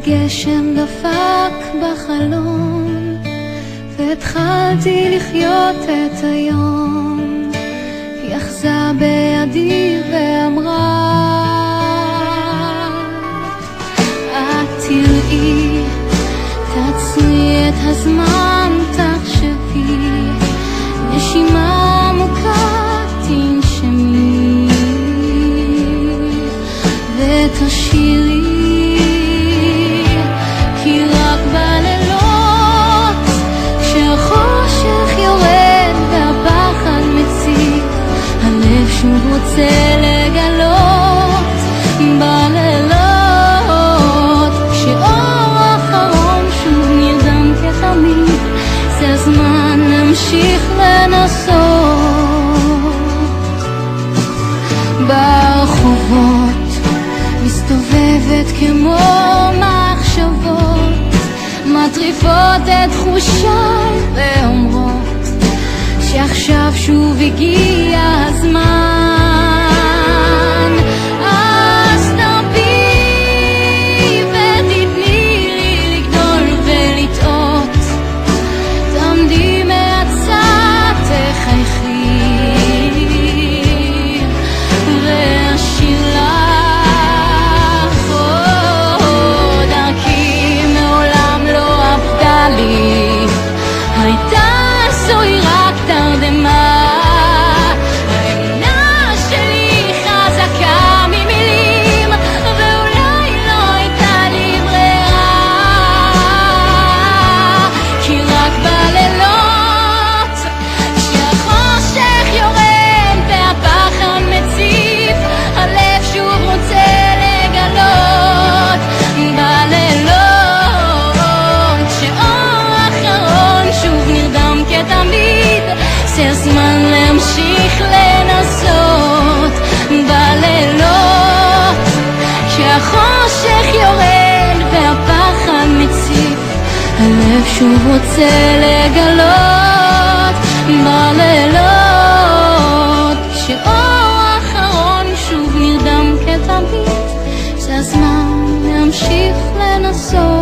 הגשם דפק בחלון והתחלתי לחיות את היום. היא אחזה בידי ואמרה, את תראי, תעצרי את הזמן, תחשבי, נשימה עמוקה תנשמי ותשירי, כי רק בלילות כשהחושך יורד והפחד מציק, הלב שוב רוצה לגלות. בלילות כשאור אחרון שוב נרדם כתמיד, זה הזמן להמשיך לנסות. ברחובות מסתובבת כמו מחשבות, מטריפות את תחושיי ואומרות שעכשיו שוב הגיע הזמן. אז תרפי ותתני לי לגדול ולטעות, תעמדי מהצד, תחייכי ואשיר לך עוד. דרכי מעולם לא עבדה לי, הייתה זוהי רק תרדמה. האמונה שלי חזקה ממילים, ואולי לא הייתה לי ברירה, כי רק בלילות כשהחושך יורד והפחד מציף, הלב שוב רוצה לגלות. בלילות כשאור אחרון שוב נרדם כתמיד, זה הזמן להמשיך לנסות. בלילות כשהחושך יורד והפחד מציף, הלב שוב רוצה לגלות. בלילות כשאור אחרון שוב נרדם כתמיד, זה הזמן להמשיך לנסות.